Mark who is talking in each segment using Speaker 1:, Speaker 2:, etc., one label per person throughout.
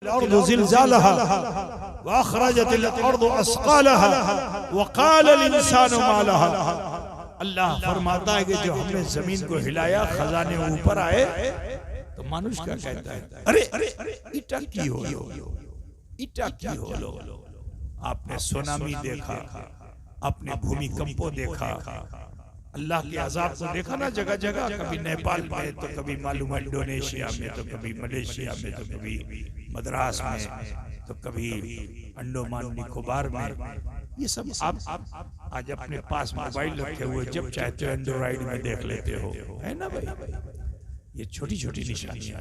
Speaker 1: अर्दु ज़िलज़ालहा व अख़रजतिल अर्दु अस्क़ालहा व क़ालल इंसानु मा लहा। अल्लाह फरमाता है कि जो हमने जमीन को हिलाया, खजाने ऊपर आए, तो मनुष्य क्या कहता है, अरे इटा की हो लो, इटा की हो लो। आपने सुनामी देखा, आपने भूमिकंपों देखा, अल्लाह के अज़ाब को देखा ना जगह जगह, कभी नेपाल में तो कभी मालूम इंडोनेशिया में तो कभी मलेशिया में तो कभी मद्रास में तो कभी अंडोमान निकोबार में। ये सब आप आज अपने पास मोबाइल रखे हुए जब चाहते हो एंड्रॉइड में देख लेते हो, है ना भाई। ये छोटी छोटी निशानियां,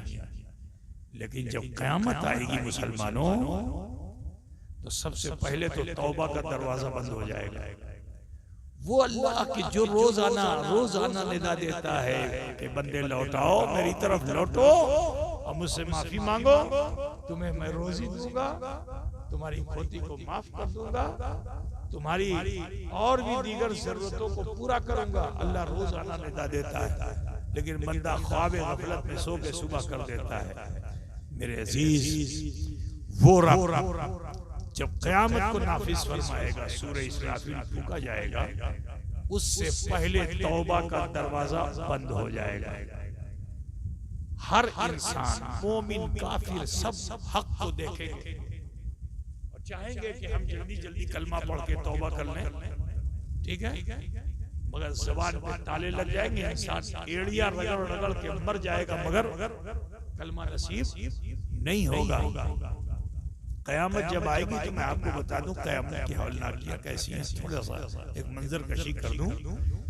Speaker 1: लेकिन जब क़यामत आएगी मुसलमानों, तो सबसे पहले तो तौबा का दरवाजा बंद हो जाएगा। वो अल्लाह की जो रोजाना निदा देता है कि बंदे लौटाओ, मेरी तरफ लौटो और मुझसे माफी मांगो, तुम्हें मैं रोजी दूंगा, तुम्हारी खोती को माफ कर दूंगा, तुम्हारी और भी दीगर जरूरतों को पूरा करूंगा। अल्लाह रोजाना निदा देता है, लेकिन बंदा ख्वाब गफलत में सो के सुबह कर देता है। मेरे अजीज, वो रब जब क़यामत को नाफिज फरमाएगा, सूरह इसराफील फूंका जाएगा, उससे पहले तौबा का दरवाजा बंद हो जाएगा। हर इंसान, मोमिन काफिर, सब हक को देखेंगे और चाहेंगे कि हम जल्दी जल्दी कलमा पढ़ के तौबा कर लें, ठीक है, मगर ज़बान पे ताले लग जाएंगे, इंसान एड़ियां रगड़ रगड़ के मर जाएगा, मगर कलमा नसीब नहीं होगा। क़यामत जब आएगी तो मैं आपको बता दूं क़यामत की हौलनाकियां कैसी हैं। थोड़ा सा एक मंजर कशी कर दूं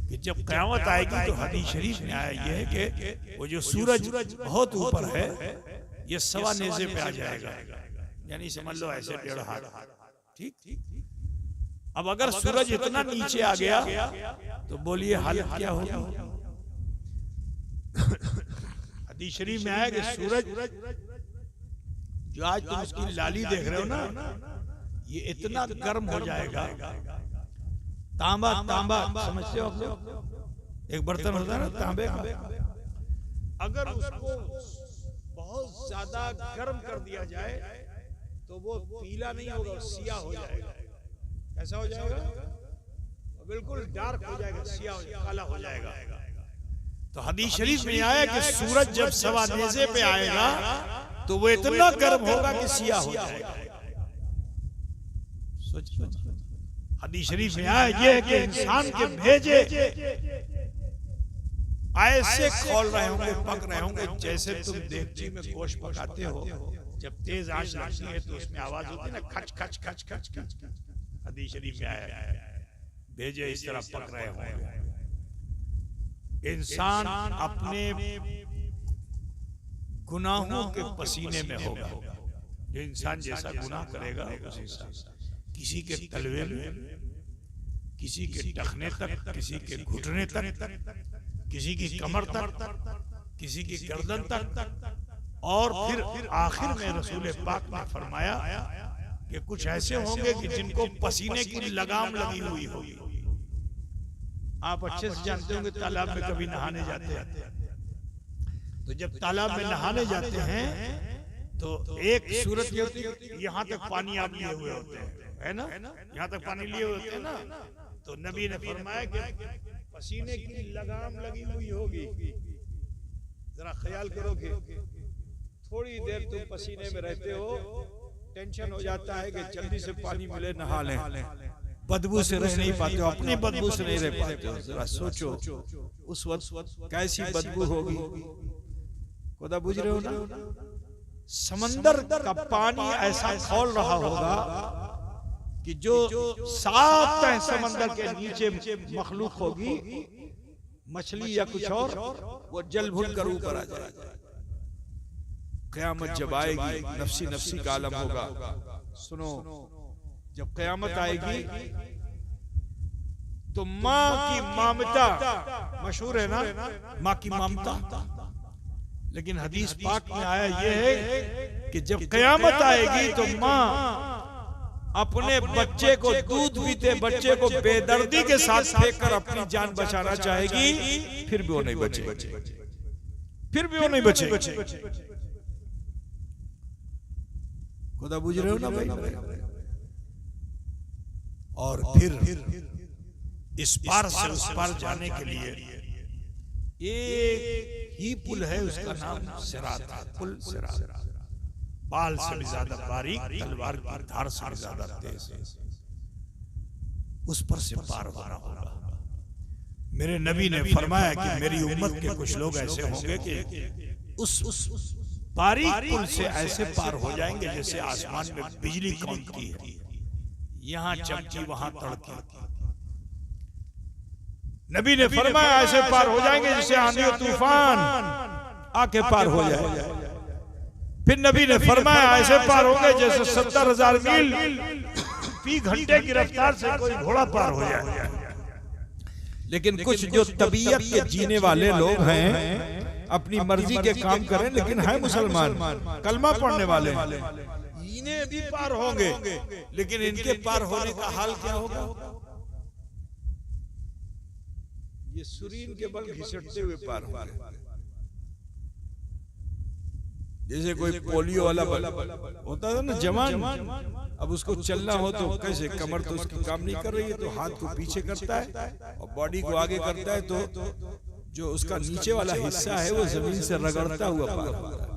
Speaker 1: कि जब क़यामत आएगी तो हदीस शरीफ में आया ये है कि वो जो सूरज बहुत ऊपर है, ये सवा नेज़े पे आ जाएगा, यानी समझ लो ऐसे 1.5 हाथ, ठीक। अब अगर सूरज इतना नीचे आ गया तो बोलिए हालत क्या होगी। हदीस शरीफ में आया कि सूरज जो आज तुम उसकी लाली देख रहे हो ना, ये इतना गर्म हो जाएगा, तांबा समझते हो आप लोग, एक बर्तन होता है ना तांबे का, अगर उसको बहुत ज्यादा गर्म कर दिया जाए तो वो पीला नहीं होगा, सियाह हो जाएगा। कैसा हो जाएगा? बिल्कुल डार्क हो जाएगा, सियाह हो जाएगा, काला हो जाएगा। तो हदीस शरीफ में आया कि सूरज जब सवा नेज़े पे आएगा तो वो इतना गर्म होगा कि सियाह हो जाएगा। हदीस शरीफ में आया ये है कि इंसान के भेजे ऐसे खोल रहे होंगे, पक रहे होंगे, जैसे तुम देगची में गोश्त पकाते हो, जब तेज आंच लगती है तो उसमें आवाज होती है ना, खच खच खच खच खच। हदीस शरीफ में आया भेजे इस तरह पक रहे होंगे। इंसान अपने गुनाहों के पसीने में होगा। जो इंसान जैसा गुनाह करेगा उसी किसी के तलवे में, किसी के टखने तक, किसी के घुटने तक, किसी की कमर तक, किसी की गर्दन तक, और फिर आखिर में रसूल पाक ने फरमाया कि कुछ ऐसे होंगे कि जिनको पसीने की लगाम लगी हुई होगी। आप अच्छे से जानते होंगे तालाब में कभी नहाने जाते हैं, तो जब तालाब में नहाने जाते हैं तो एक सूरत ये होती है, यहाँ तक पानी आप लिए हुए होते हैं, है ना, यहाँ तक पानी लिए हुए होते हैं ना, तो नबी ने फरमाया कि पसीने की लगाम लगी हुई होगी। जरा ख्याल करो कि थोड़ी देर तुम पसीने में रहते हो, टेंशन हो जाता है कि जल्दी से पानी मिले, नहा लें, बदबू से रह नहीं पाते हो, अपनी बदबू से नहीं रह पाते हो। जरा सोचो उस वक्त कैसी बदबू होगी, खुदा बुझ रहे हो ना। समंदर का पानी ऐसा खौल रहा होगा कि जो 7 तह समंदर के नीचे मखलूक होगी, मछली या कुछ और, वो जल भून कर ऊपर आ जाएगा। क़यामत जब आएगी नफसी नफसी का आलम होगा। सुनो, जब क़यामत आएगी तो माँ की ममता मशहूर है ना, माँ की ममता, लेकिन हदीस पाक में आया यह है कि जब क़यामत आएगी तो माँ अपने बच्चे को, दूध पीते बच्चे को बेदर्दी के साथ फेंक कर अपनी जान बचाना चाहेगी, फिर भी वो नहीं बचे, फिर भी वो नहीं बचे। खुदा बुझ रहे हो ना भाई। और फिर इस पार से उस पार जाने के लिए एक ही पुल है, उसका नाम सिरात, पुल सिरात। बाल से भी ज्यादा बारीक, तलवार की धार से भी ज्यादा तेज, उस पर से पार होना होगा। मेरे नबी ने फरमाया कि मेरी उम्मत के कुछ लोग ऐसे होंगे कि उस बारीक पुल से ऐसे पार हो जाएंगे जैसे आसमान में बिजली कौंधती है, यहाँ चमकी वहां तड़की। नबी ने फरमाया ऐसे पार हो जाएंगे जैसे आंधी और तूफान आके पार हो जाए। फिर नबी ने फरमाया ऐसे पार होंगे जैसे 70,000 मील फी घंटे की रफ्तार से कोई घोड़ा पार हो जाए। लेकिन कुछ जो तबीयत के जीने वाले लोग हैं, अपनी मर्जी के काम करें लेकिन है मुसलमान, कलमा पढ़ने वाले, इन्हें भी पार होंगे, लेकिन इनके पार होने का हाल क्या होगा? ये सुरीन के बल घिसटते हुए पार होंगे, जैसे कोई पोलियो वाला बल होता था ना जवान, अब उसको चलना हो तो कैसे, कमर तो उसकी काम नहीं कर रही है तो हाथ को पीछे करता है और बॉडी को आगे करता है, तो जो उसका नीचे वाला हिस्सा है वो जमीन से रगड़ता हुआ पार होता है।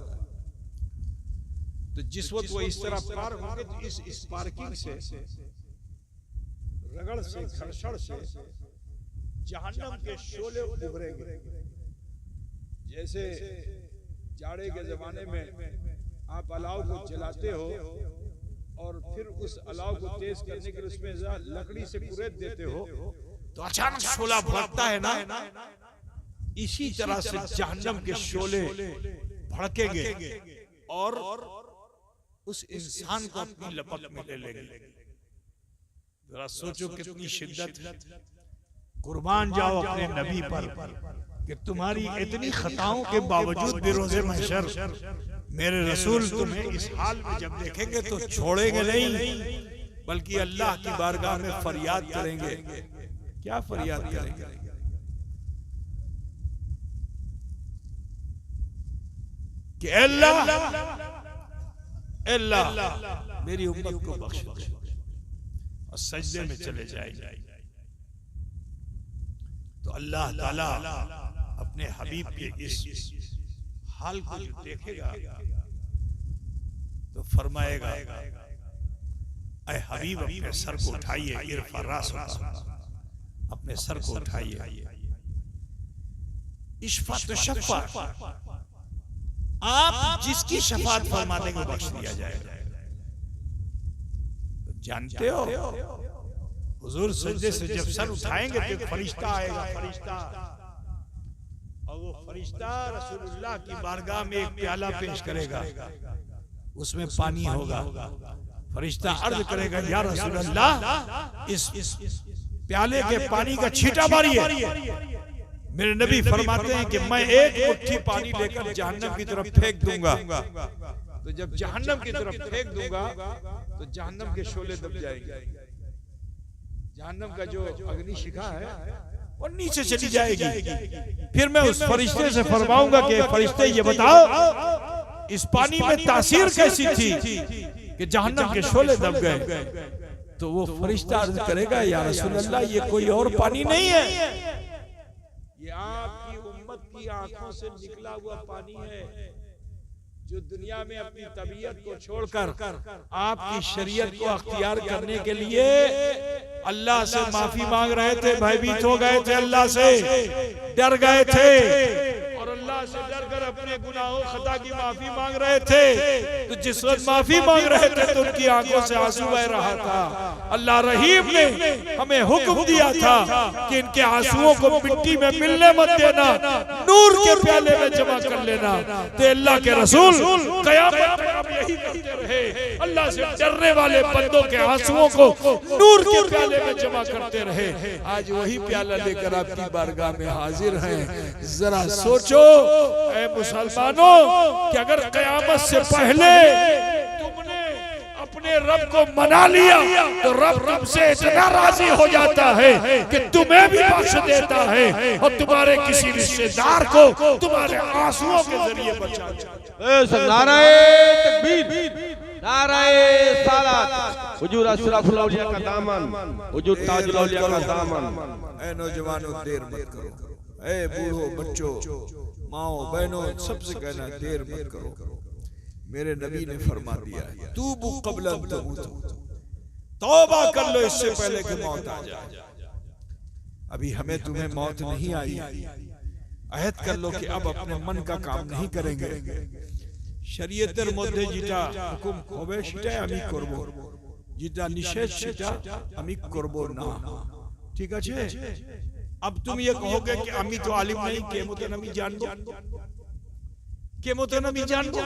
Speaker 1: तो जिस वक्त वो इस तरह पार होंगे तो इस पार्किंग से, रगड़ से, घर्षण से जहन्नम के शोले उभरेंगे। जैसे जाड़े के जमाने में आप अलाव को जलाते हो और फिर उस अलाव को तेज करने के लिए उसमें लकड़ी से कुरेद देते हो तो अचानक शोला भड़कता है ना, इसी तरह से जहन्नम के शोले भड़केंगे और उस इंसान को अपनी लपक में ले लेंगे। जरा सोचो कितनी शिद्दत। कुर्बान जाओ अपने नबी पर कि तुम्हारी इतनी खताओं के बावजूद भी रोज़े महशर मेरे रसूल तुम्हें इस हाल में जब देखेंगे तो छोड़ेंगे नहीं, बल्कि अल्लाह की बारगाह में फरियाद करेंगे। क्या फरियाद करेंगे? कि अल्लाह अल्लाह मेरी उम्मत को बख्श दे, और सजदे में चले जाएंगे। तो अल्लाह ताला अपने हबीब के इस हाल को देखेगा तो फरमाएगा, ऐ हबीब अपने सर को उठाइए, इरफा रासका, अपने सर को उठाइए, इशफा तो शफा, आप जिसकी शफात फरमा देंगे बख्श दिया जाएगा। तो जानते हो हुजूर सजदे से जब सर उठाएंगे तो एक फरिश्ता आएगा, फरिश्ता, और वो फरिश्ता रसूलुल्लाह की बारगाह में एक प्याला पेश करेगा, उसमें पानी होगा। फरिश्ता अर्ज करेगा, या रसूलुल्लाह इस प्याले के पानी का छींटा मारिए। मेरे नबी फरमाते हैं कि मैं एक मुट्ठी पानी लेकर जहन्नम की तरफ फेंक दूंगा, तो जब जहन्नम की तरफ फेंक दूंगा तो जहन्नम के शोले दब जाएंगे, जहन्नम का जो अग्नि शिखा है वो नीचे चली जाएगी। फिर मैं उस फरिश्ते से फरमाऊंगा कि फरिश्ते ये बताओ इस पानी में तासीर कैसी थी कि जहन्नम के शोले दब गए? तो वो फरिश्ता अर्ज करेगा, या रसूलल्लाह ये कोई और पानी नहीं है, ये आपकी उम्मत की आंखों से निकला हुआ पानी है, जो दुनिया में अपनी तबीयत को छोड़कर आपकी शरीयत को अख्तियार करने के लिए अल्लाह से माफी मांग रहे थे, भयभीत हो गए थे, अल्लाह से डर गए थे और अल्लाह से डरकर अपने गुनाहों खता की माफी मांग रहे थे। तो जिस वक्त माफी मांग रहे थे तो उनकी आंखों से आंसू बह रहा था। अल्लाह रहीम ने हमें हुक्म दिया था कि इनके आंसुओं को मिट्टी में मिलने मत देना, नूर के प्याले में जमा कर लेना। तो अल्लाह के रसूल क़यामत तक हम यही करते रहे, अल्लाह से डरने वाले बंदों के आंसुओं को नूर के प्याले में जमा करते रहे। आज वही प्याला लेकर आपकी बारगाह में हाजिर हैं। जरा सोचो ऐ मुसलमानों कि अगर क़यामत से पहले तुमने अपने रब को मना लिया तो रब तुमसे इतना राजी हो जाता है कि तुम्हें भी बख्श देता है और तुम्हारे किसी रिश्तेदार को तुम्हारे आंसुओं के जरिए बचा। नारे तकबीर,
Speaker 2: नाराए सालात, हुजूर अशरफुल औलिया का दामन, हुजूर ताजुल औलिया का दामन।
Speaker 1: ऐ नौजवानों देर मत करो, ऐ बूढ़ों बच्चों माओ बहनों सबसे कहना देर मत करो। मेरे नबी ने फरमा दिया तूबू क़ब्ल अन तमूतू, तौबा कर लो इससे पहले कि मौत आ जाए। अभी हमें तुम्हें मौत नहीं आई, अहद कर लो कि अब अपने मन का काम नहीं करेंगे। शरीयतेर मध्य जेटा हुकुम होबे सेटा आमी करब, जेटा निषेध सेटा आमी करब ना। ठीक है? अब तुम ये कहोगे कि आमी तो आलिम नहीं, केमतेन आमी जानबो, केमतेन आमी जानबो।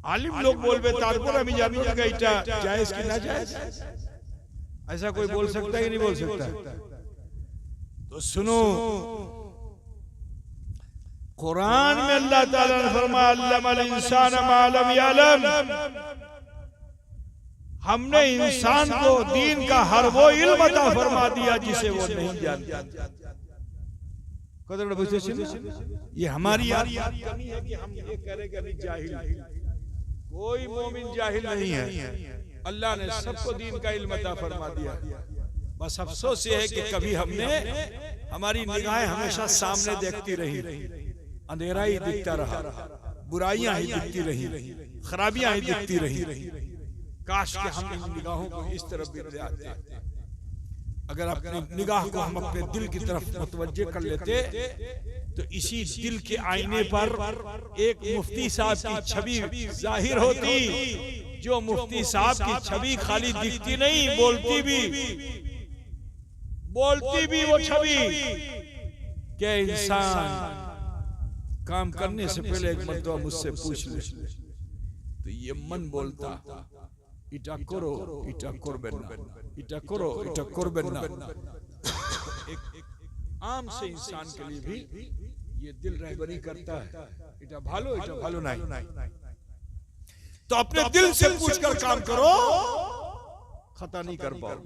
Speaker 1: आलिम लोग बोलबे तारपर आमी जानबो कि এটা जायज कि ना जायज। ऐसा कोई बोल सकता है कि नहीं बोल सकता? तो सुनो, कुरान में अल्लाह ताला ने फरमाया अल्लमल इंसान मा लम यअलम, हमने इंसान को दीन का हर वो इल्म अता फरमा दिया जिसे वो नहीं जानता। कदर बुझते छी, ये हमारी कमी है कि हम ये करें कि जाहिल। कोई मोमिन जाहिल नहीं है, अल्लाह ने सबको दीन का इल्म अता फरमा दिया। बस अफसोस ये है कि कभी हमने, हमारी निगाहें हमेशा सामने देखती रही, अंधेरा ही दिखता रहा, बुराइयां ही दिखती रही, खराबियां ही दिखती रही। काश कि हम इन निगाहों को इस तरफ भी ले आते। अगर अपनी निगाह को हम अपने दिल की तरफ मुतवज्जे कर लेते तो इसी दिल के आईने पर एक मुफ्ती साहब की छवि जाहिर होती, जो मुफ्ती साहब की छवि खाली दिखती नहीं, बोलती भी वो छवि। क्या इंसान काम करने से पहले एक मर्तबा मुझसे पूछ ले तो ये मन बोलता इटा करो इटा करबेन ना, इटा करो इटा करबेन ना। एक आम से इंसान के लिए भी ये दिल रहबरी करता है, इटा भालो नहीं। तो अपने दिल से पूछकर काम करो, खता नहीं कर पाओ।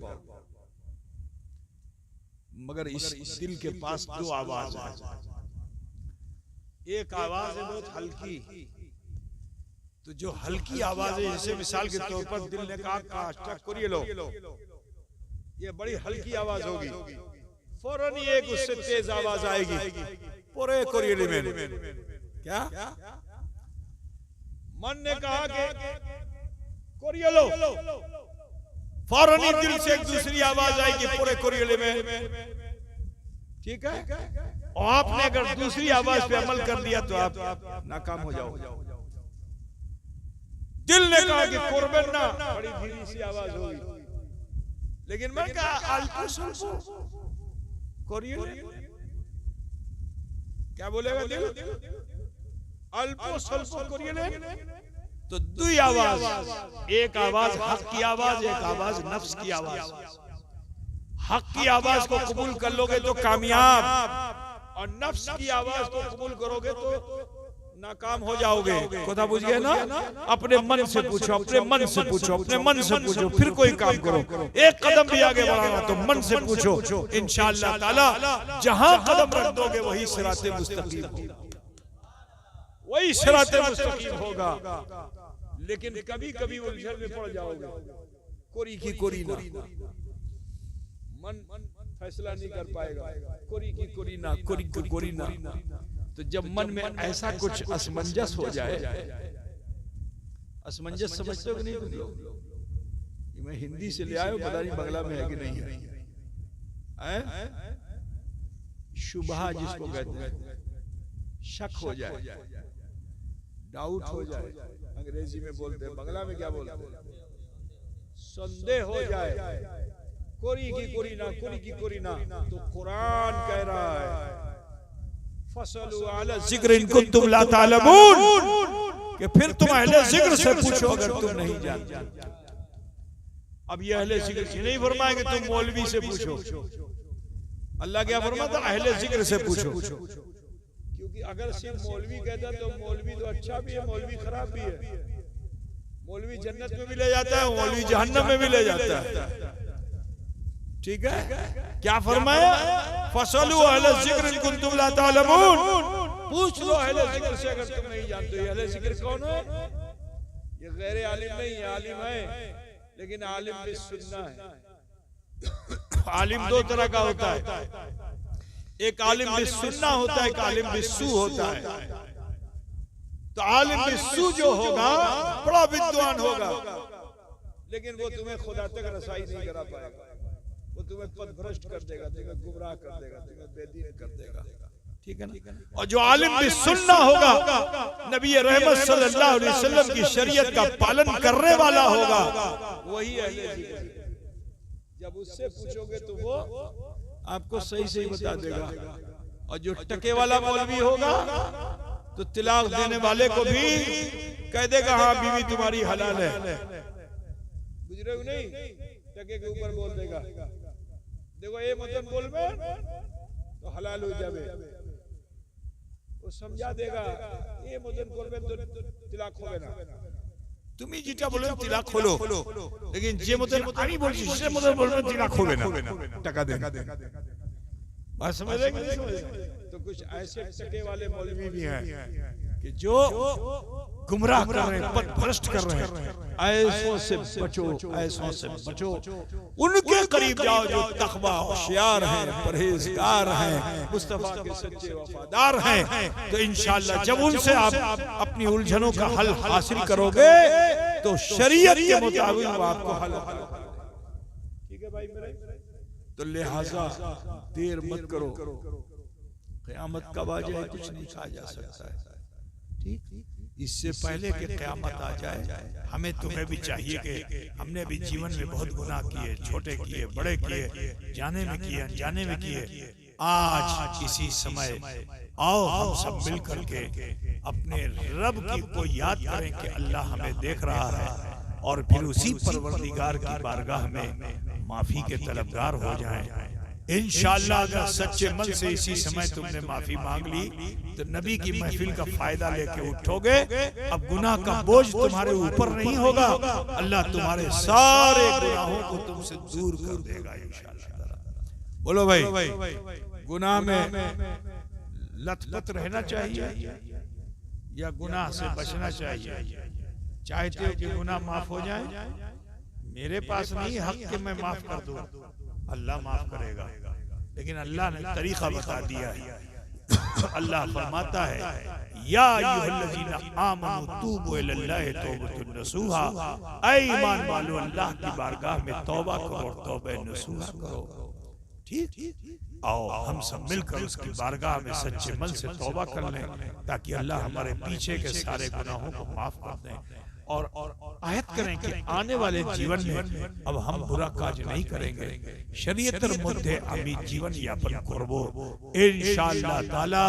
Speaker 1: मगर इस दिल के पास दो आवाज है। एक आवाज है बहुत हल्की, तो जो हल्की आवाज है, जैसे मिसाल के तौर पर दिल ने कहा करिए लो, ये बड़ी हल्की आवाज होगी, फौरन ही एक उससे तेज आवाज आएगी, पूरे कोरियली में क्या मन ने कहा कि कोरिए लो, फौरन ही दिल से एक दूसरी आवाज आएगी पूरे कोरियली में। ठीक है? और आपने अगर दूसरी आवाज पे अमल कर लिया तो आप नाकाम हो जाओगे। दिल ने कहा कि कुर्बान ना, बड़ी धीमी सी आवाज होगी, लेकिन मैं कहा अल्पो स्वल्पो कोरियली, क्या बोलेगा दिल? अल्पो स्वल्पो कोरियली। तो दुई आवाज, एक आवाज हक की आवाज, एक आवाज नफ्स की आवाज। हक की आवाज को कबूल कर लोगे तो कामयाब, और नफ्स की आवाज को कबूल करोगे तो नाकाम हो जाओगे। कोथा बुझ गए ना? अपने मन से पूछो, अपने मन से पूछो, अपने मन से पूछो, फिर कोई काम करो। एक कदम भी आगे बढ़ाना तो मन से पूछो, इंशाअल्लाह ताला जहां कदम रख दोगे वही सिराते मुस्तकीम होगा, वही सिराते मुस्तकीम होगा। लेकिन कभी कभी उलझन में पड़ जाओगे, कोरी की कोरी ना, मन फैसला नहीं कर पाएगा, कोरी की कोरी ना, कोरी की कोरी ना। तो जब मन में ऐसा कुछ असमंजस हो जाए, असमंजस समझते हो कि नहीं तुम लोग? मैं हिंदी से ले आया, पता नहीं बंगला में है कि नहीं है। शुबहा जिसको कहते हैं, शक हो जाए, डाउट हो जाए, अंग्रेजी में बोलते हैं, बंगला में क्या बोलते हैं? संदेह हो जाए, कोरी की कोरी ना, कोरी की कोरी ना। तो कुरान कह रहा है फसलु अला ज़िक्र इन कुंतुम ला तालमून, कि फिर तुम अहले ज़िक्र से पूछो अगर तुम नहीं जानते। अब ये अहले ज़िक्र से नहीं फरमाएंगे तुम मौलवी से पूछो। अल्लाह क्या फरमाता? अहले ज़िक्र से पूछो। क्योंकि अगर सिर्फ मौलवी कहता तो मौलवी तो अच्छा भी है, मौलवी खराब भी है। मौलवी जन्नत में भी ले जाता है, मौलवी जहन्नम में भी ले जाता है। ठीक है? क्या फरमाया? फसलु अहले ज़िक्र इन कुंतुम ला तालमून, पूछ लो अहले ज़िक्र से अगर तुम नहीं जानते। अहले ज़िक्र कौन है?
Speaker 3: ये गैर आलिम नहीं है, आलिम है लेकिन आलिम भी सुन्ना है।
Speaker 1: आलिम दो तरह का होता है, एक आलिम भी सुन्ना होता है, एक आलिम भी सू होता है। तो आलिम भी सू जो होगा बड़ा विद्वान होगा,
Speaker 3: लेकिन वो तुम्हें खुदा तक रसाई नहीं करा पाएगा, वो तुम्हें पथभ्रष्ट कर देगा, तुम्हें गुमराह कर देगा, तुम्हें बेदीन कर देगा।
Speaker 1: ठीक है ना। और जो आलिम भी सुन्ना होगा, नबी रहमत सल्लल्लाहु अलैहि वसल्लम की शरीयत का पालन करने वाला होगा,
Speaker 3: वही अहले जिक्र। जब उससे पूछोगे तो वो
Speaker 1: आपको सही सही बता देगा। और जो टके वाला मौलवी होगा तो तिलाक देने वाले को भी कह देगा हाँ बीवी तुम्हारी हलाल है।
Speaker 3: गुजरे नहीं, टके के ऊपर बोल देगा, देखो ये मतलब बोल में तो हलाल हो जावे, वो समझा देगा ये मतलब बोल में तो तिलाक होवे ना।
Speaker 1: তুমি যেটা বলেন তিলাক হলো, लेकिन যে মতন আমি বলছি সে মতন বলবেন তিলাক হবে না, টাকা দেন। बात समझ रहे हैं?
Speaker 3: तो कुछ ऐसे टके वाले मौलवी भी हैं
Speaker 1: कि जो गुमराह कर रहे हैं, पथभ्रष्ट कर रहे हैं। ऐसों से बचो, ऐसों से बचो। उनके करीब जाओ जो तकवा होशियार हैं, परहेजगार हैं, मुस्तफा के सच्चे वफादार हैं। तो इंशाअल्लाह जब उनसे आप अपनी उलझनों का हल हासिल करोगे तो शरीयत के मुताबिक वो आपको हल।
Speaker 3: ठीक है भाई मेरे,
Speaker 1: तो लिहाजा देर मत करो, क़यामत कब आ जाए कुछ नहीं कहा जा सकता है। ठीक, इससे पहले कि क़यामत आ जाए हमें तुम्हें भी चाहिए कि हमने भी जीवन में बहुत गुनाह किए, छोटे किए, बड़े किए, जाने में किए, अनजाने में किए। आज इसी समय आओ हम सब मिल करके अपने रब को याद करें कि अल्लाह हमें देख रहा है, और फिर उसी परवरदिगार की बारगाह में माफी के तलबगार हो जाएं। इंशाअल्लाह अगर सच्चे मन से इसी समय तुमने माफी मांग ली तो नबी की महफिल का फायदा लेके उठोगे। अब गुनाह का बोझ तुम्हारे ऊपर नहीं होगा, अल्लाह तुम्हारे सारे गुनाहों को तुमसे दूर कर देगा इंशाअल्लाह। बोलो भाई, गुनाह में लथपथ रहना चाहिए या गुनाह से बचना चाहिए? चाहते हो कि गुनाह माफ हो जाए? मेरे पास नहीं हक कि मैं माफ कर दूं, अल्लाह माफ करेगा, लेकिन अल्लाह ने तरीका बता दिया है। अल्लाह फरमाता है या अय्युहल्लज़ीना आमनू तूबू इलल्लाहि तौबतन नसूहा, ऐ ईमान वालों अल्लाह की बारगाह में तौबा करो, तौबे नसूहा करो। ठीक, आओ हम सब मिलकर उसकी बारगाह में सच्चे मन से तौबा कर लें ताकि अल्लाह हमारे पीछे के सारे गुनाहों को माफ कर दें, और आहद करें कि आने वाले जीवन में अब हम बुरा काज नहीं करेंगे, शरीयतर मध्य आमी जीवन यापन करबो इंशाअल्लाह ताला।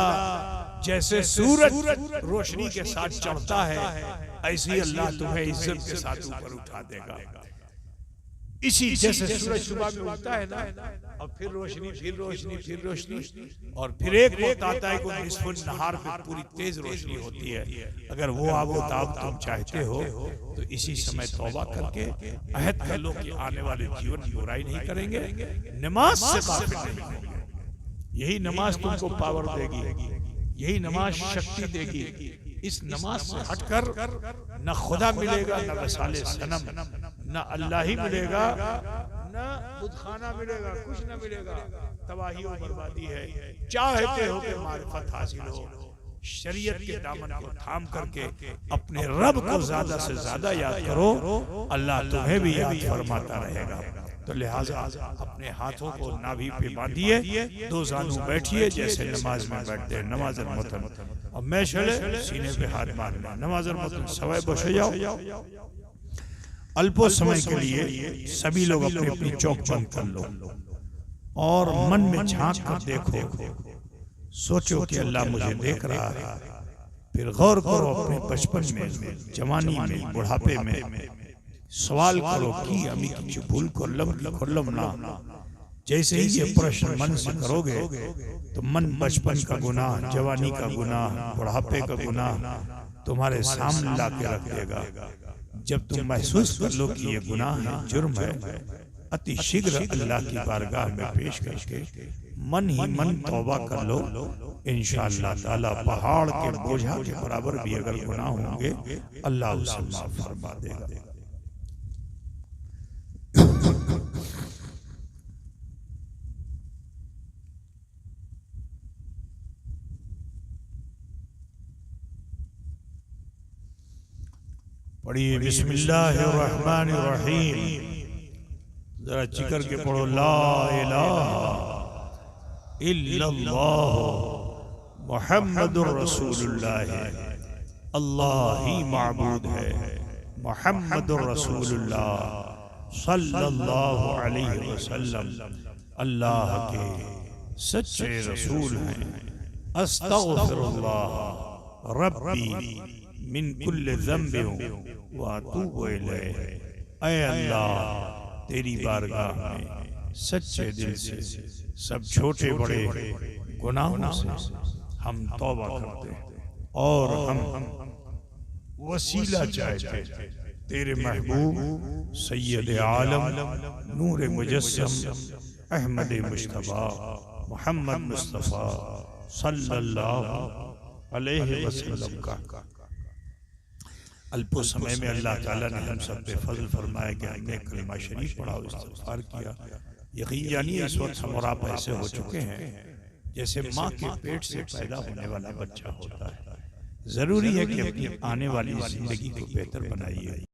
Speaker 1: जैसे सूरज रोशनी के साथ चढ़ता है ऐसे ही अल्लाह तुम्हें इज्जत के साथ ऊपर उठा देगा। इसी जैसे सूरज सुबह में उगता है ना, और फिर रोशनी, फिर रोशनी, फिर रोशनी, और फिर एक वक्त आता है कि निस्फ़ नहार में पूरी तेज रोशनी होती है। अगर वो आबोताब तुम चाहते हो तो इसी समय तौबा करके अहद कर लो कि आने वाले जीवन में बुराई नहीं करेंगे, नमाज से गाफिल नहीं होंगे। यही नमाज तुमको पावर देगी, यही नमाज शक्ति देगी। इस नमाज से हटकर न खुदा मिलेगा, न वसाले सनम, न अल्लाह ही मिलेगा, न बुतखाना मिलेगा, कुछ न मिलेगा। तबाही और बर्बादी है। चाहते हो कि मारिफत हासिल हो, शरीयत के दामन को थाम करके अपने रब को ज्यादा से ज्यादा याद करो, अल्लाह तुम्हें भी याद फरमाता रहेगा। तो लिहाजा अपने हाथों को नाभि पे बांधिए, दो जानू बैठिए जैसे नमाज में बैठते हैं, नमाज़र मतन। अब मैं चले सीने पे हाथ मारना, नमाज़र मतन सवाए बसे जाओ। अल्पो समय के लिए सभी लोग अपनी अपनी चौक बंद कर लो और मन में झांक कर देखो, सोचो कि अल्लाह मुझे देख रहा है। फिर गौर करो अपने बचपन में, जवानी में, बुढ़ापे में। सवाल करो कि अमी की भूल को लमना। जैसे ही ये प्रश्न मन से करोगे तो मन बचपन का गुनाह, जवानी का गुनाह, बुढ़ापे का गुनाह तुम्हारे सामने ला के रख देगा। जब तुम महसूस कर लो कि ये गुनाह है, जुर्म है, अति शीघ्र अल्लाह की बारगाह में पेश करके मन ही मन तौबा कर लो, इंशाअल्लाह ताला पहाड़ के बोझा के बराबर भी अगर गुनाह होंगे अल्लाह उसे माफ फरमा देगा। पढ़िए बिस्मिल्लाहिर्रहमानिर्रहीम, जरा जिक्र के पढ़ो ला इलाहा इल्लल्लाह मुहम्मदुर रसूलुल्लाह, अल्लाह ही माबूद है, मुहम्मदुर रसूलुल्लाह सल्लल्लाहु अलैहि वसल्लम अल्लाह के सच्चे रसूल हैं। अस्तगफिरुल्लाह रब्बी मिन कुल्ल ज़ंबिन व अतूबु इलैह, ऐ अल्लाह तेरी बारगाह में सच्चे दिल से सब छोटे बड़े गुनाहों से हम तौबा करते हैं और हम वसीला चाहते हैं तेरे महबूब सैयद आलम नूर मुजस्सम अहमद मुश्तबा मोहम्मद मुस्तफ़ा सल्लल्लाहु अलैहि वसल्लम का। अल्प समय में अल्लाह ताला ने हम सब पे फजल फरमाया कि हमने कलिमा शरीफ पढ़ा, इस्तिग़फ़ार किया। यकीन जानिए इस वक्त हम और आप ऐसे हो चुके हैं जैसे माँ के पेट से पैदा होने वाला बच्चा होता है। जरूरी है कि अपनी आने वाली जिंदगी को बेहतर बनाइए।